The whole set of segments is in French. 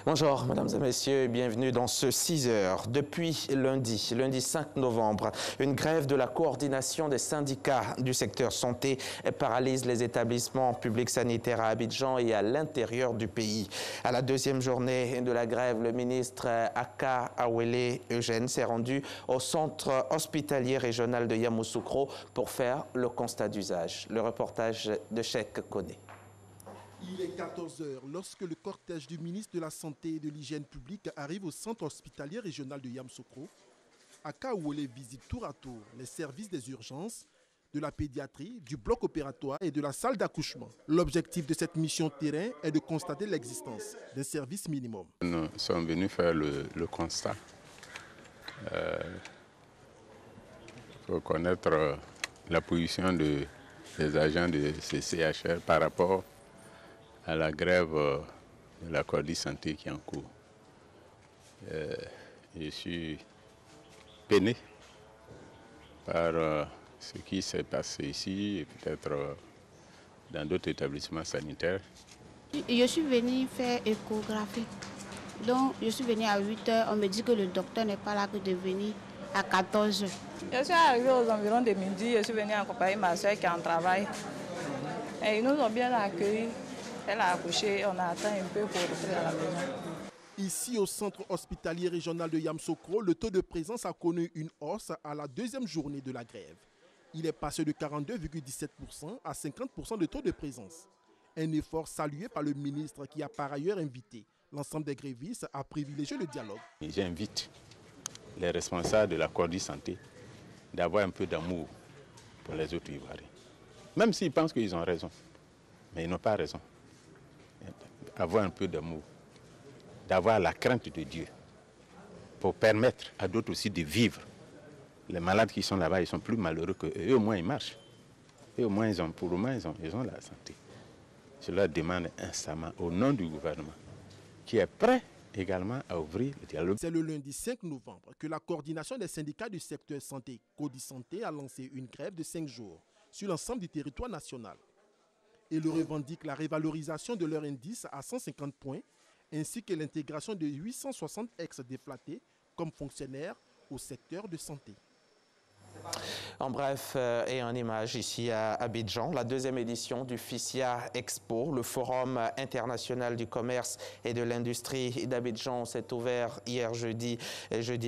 Bonjour, mesdames et messieurs, et bienvenue dans ce 6 heures. Depuis lundi 5 novembre, une grève de la coordination des syndicats du secteur santé paralyse les établissements publics sanitaires à Abidjan et à l'intérieur du pays. À la deuxième journée de la grève, le ministre Aka Awele Eugène s'est rendu au centre hospitalier régional de Yamoussoukro pour faire le constat d'usage. Le reportage de Cheikh Koné. Il est 14 h lorsque le cortège du ministre de la Santé et de l'Hygiène publique arrive au centre hospitalier régional de Yamoussoukro. Aka Awele visite tour à tour les services des urgences, de la pédiatrie, du bloc opératoire et de la salle d'accouchement. L'objectif de cette mission terrain est de constater l'existence d'un service minimum. Nous sommes venus faire le constat. Il faut connaître la position des agents de CCHR par rapport à la grève de la coordination santé qui est en cours. Je suis peiné par ce qui s'est passé ici et peut-être dans d'autres établissements sanitaires. Je suis venue faire échographie. Donc je suis venue à 8 h, on me dit que le docteur n'est pas là, que de venir à 14 h. Je suis arrivée aux environs de midi, je suis venue accompagner ma soeur qui est en travail. Et ils nous ont bien accueillis. Elle a accouché, on a atteint un peu pour rentrer à la maison. Ici, au centre hospitalier régional de Yamoussoukro, le taux de présence a connu une hausse à la deuxième journée de la grève. Il est passé de 42,17% à 50% de taux de présence. Un effort salué par le ministre qui a par ailleurs invité l'ensemble des grévistes à privilégier le dialogue. J'invite les responsables de la coordination santé d'avoir un peu d'amour pour les autres Ivoiriens. Même s'ils pensent qu'ils ont raison, mais ils n'ont pas raison. Avoir un peu d'amour, d'avoir la crainte de Dieu pour permettre à d'autres aussi de vivre. Les malades qui sont là-bas, ils sont plus malheureux qu'eux. Eux au moins ils marchent. Eux au moins ils ont la santé. Je leur demande instamment au nom du gouvernement qui est prêt également à ouvrir le dialogue. C'est le lundi 5 novembre que la coordination des syndicats du secteur santé, Codi Santé, a lancé une grève de 5 jours sur l'ensemble du territoire national. Et le revendique la révalorisation de leur indice à 150 points, ainsi que l'intégration de 860 ex-déflatés comme fonctionnaires au secteur de santé. En bref, et en image ici à Abidjan, la deuxième édition du FICIA Expo, le Forum international du commerce et de l'industrie d'Abidjan, s'est ouvert hier jeudi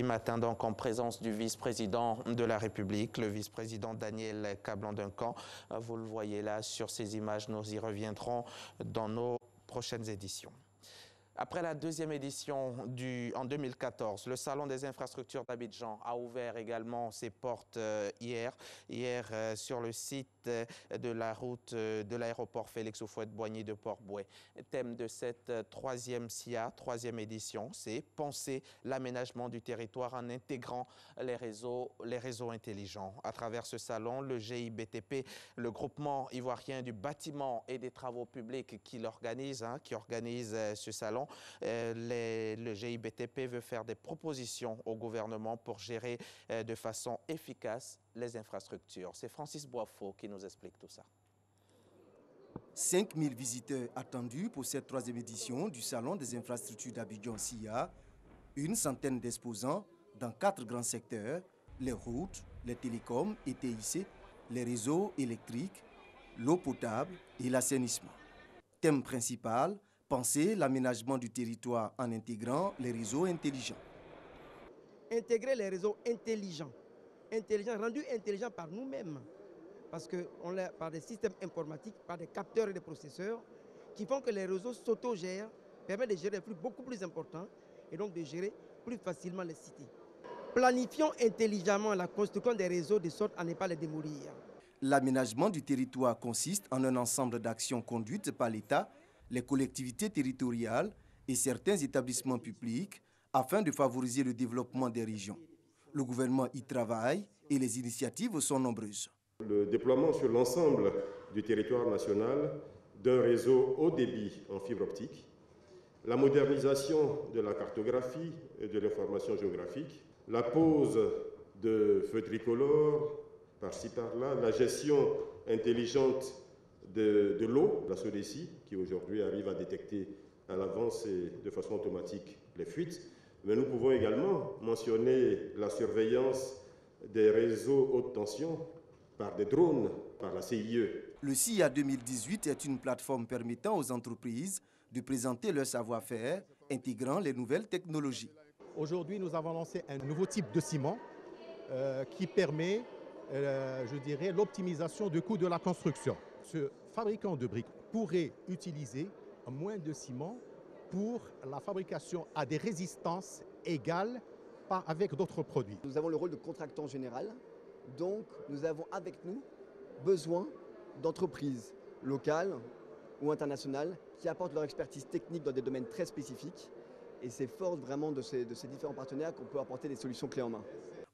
matin, donc en présence du vice-président de la République, le vice-président Daniel Kablan-Duncan. Vous le voyez là sur ces images, nous y reviendrons dans nos prochaines éditions. Après la deuxième édition en 2014, le Salon des infrastructures d'Abidjan a ouvert également ses portes hier sur le site de la route de l'aéroport Félix Houphouët-Boigny de Port-Bouët. Thème de cette troisième SIA, troisième édition, c'est penser l'aménagement du territoire en intégrant les réseaux intelligents. À travers ce salon, le GIBTP, le groupement ivoirien du bâtiment et des travaux publics qui organise ce salon, le GIBTP veut faire des propositions au gouvernement pour gérer de façon efficace les infrastructures. C'est Francis Boifo qui nous explique tout ça. 5000 visiteurs attendus pour cette troisième édition du Salon des infrastructures d'Abidjan SIA. Une centaine d'exposants dans 4 grands secteurs, les routes, les télécoms et TIC, les réseaux électriques, l'eau potable et l'assainissement. Thème principal, penser l'aménagement du territoire en intégrant les réseaux intelligents. Intégrer les réseaux intelligents, rendus intelligents par nous-mêmes, parce qu'on l'a par des systèmes informatiques, par des capteurs et des processeurs, qui font que les réseaux s'autogèrent, permettent de gérer des flux beaucoup plus importants et donc de gérer plus facilement les cités. Planifions intelligemment la construction des réseaux de sorte à ne pas les démolir. L'aménagement du territoire consiste en un ensemble d'actions conduites par l'État, les collectivités territoriales et certains établissements publics afin de favoriser le développement des régions. Le gouvernement y travaille et les initiatives sont nombreuses. Le déploiement sur l'ensemble du territoire national d'un réseau haut débit en fibre optique, la modernisation de la cartographie et de l'information géographique, la pose de feux tricolores par-ci par-là, la gestion intelligente de l'eau, la SODECI, qui aujourd'hui arrive à détecter à l'avance et de façon automatique les fuites. Mais nous pouvons également mentionner la surveillance des réseaux haute tension par des drones, par la CIE. Le CIA 2018 est une plateforme permettant aux entreprises de présenter leur savoir-faire, intégrant les nouvelles technologies. Aujourd'hui, nous avons lancé un nouveau type de ciment qui permet, je dirais, l'optimisation du coût de la construction. Ce fabricant de briques pourrait utiliser moins de ciment pour la fabrication à des résistances égales avec d'autres produits. Nous avons le rôle de contractant général, donc nous avons avec nous besoin d'entreprises locales ou internationales qui apportent leur expertise technique dans des domaines très spécifiques. Et c'est fort vraiment de ces différents partenaires qu'on peut apporter des solutions clés en main.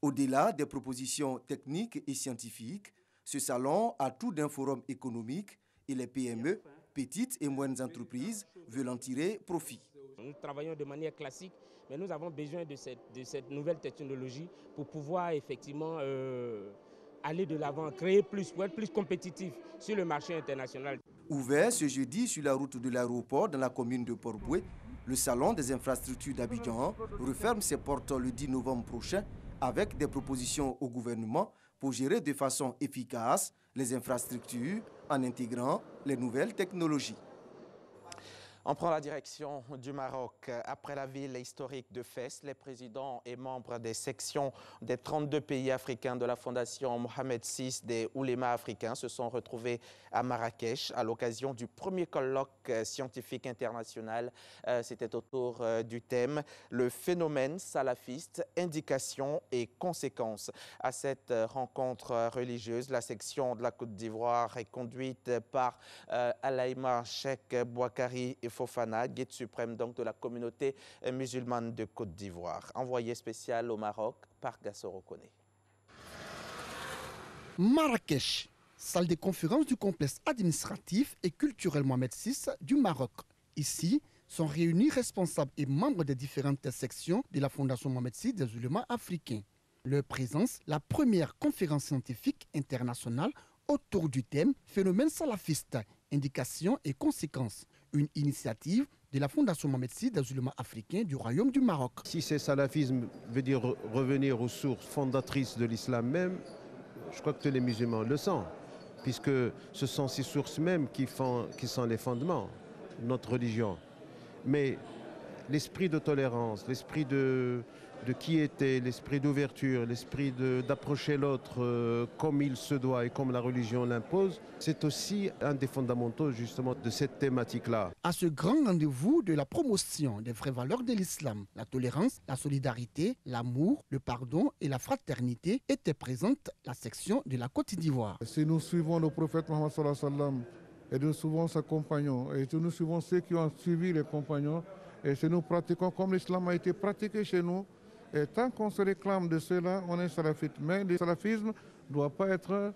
Au-delà des propositions techniques et scientifiques, ce salon a tout d'un forum économique et les PME, petites et moyennes entreprises, veulent en tirer profit. Nous travaillons de manière classique, mais nous avons besoin de cette nouvelle technologie pour pouvoir effectivement aller de l'avant, créer plus, pour être plus compétitif sur le marché international. Ouvert ce jeudi sur la route de l'aéroport dans la commune de Port-Boué, le salon des infrastructures d'Abidjan referme ses portes le 10 novembre prochain avec des propositions au gouvernement pour gérer de façon efficace les infrastructures en intégrant les nouvelles technologies. On prend la direction du Maroc. Après la ville historique de Fès, les présidents et membres des sections des 32 pays africains de la Fondation Mohamed VI des Oulémas africains se sont retrouvés à Marrakech à l'occasion du premier colloque scientifique international. C'était autour du thème « Le phénomène salafiste, indications et conséquences ». À cette rencontre religieuse, la section de la Côte d'Ivoire est conduite par Alaïma Cheikh Bouakari Fofana, guide suprême donc de la communauté musulmane de Côte d'Ivoire. Envoyé spécial au Maroc par Gassoro Koné. Marrakech, salle de conférence du complexe administratif et culturel Mohamed VI du Maroc. Ici sont réunis responsables et membres des différentes sections de la Fondation Mohamed VI des Oulémas africains. Leur présence, la première conférence scientifique internationale autour du thème « Phénomène salafiste, indications et conséquences ». Une initiative de la Fondation Mohamed VI des Oulémas africains du Royaume du Maroc. Si ce salafisme veut dire revenir aux sources fondatrices de l'islam même, je crois que tous les musulmans le sentent, puisque ce sont ces sources mêmes qui sont les fondements de notre religion. Mais l'esprit de tolérance, l'esprit de quiété, l'esprit d'ouverture, l'esprit d'approcher l'autre comme il se doit et comme la religion l'impose, c'est aussi un des fondamentaux justement de cette thématique-là. À ce grand rendez-vous de la promotion des vraies valeurs de l'islam, la tolérance, la solidarité, l'amour, le pardon et la fraternité était présente la section de la Côte d'Ivoire. Si nous suivons le prophète Mohammed sallallahu alayhi wa sallam et nous suivons ses compagnons et si nous suivons ceux qui ont suivi les compagnons et si nous pratiquons comme l'islam a été pratiqué chez nous, et tant qu'on se réclame de cela, on est salafite. Mais le salafisme ne doit pas être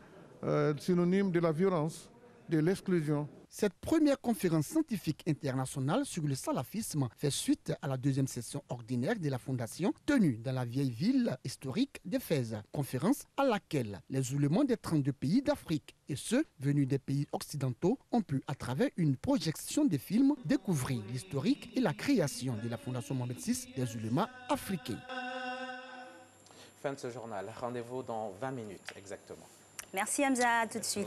synonyme de la violence, de l'exclusion. Cette première conférence scientifique internationale sur le salafisme fait suite à la deuxième session ordinaire de la Fondation tenue dans la vieille ville historique de Fès. Conférence à laquelle les oulémas des 32 pays d'Afrique et ceux venus des pays occidentaux ont pu, à travers une projection de films, découvrir l'historique et la création de la Fondation Mohamed VI des oulémas africains. Fin de ce journal. Rendez-vous dans 20 minutes exactement. Merci Hamza, à tout de suite.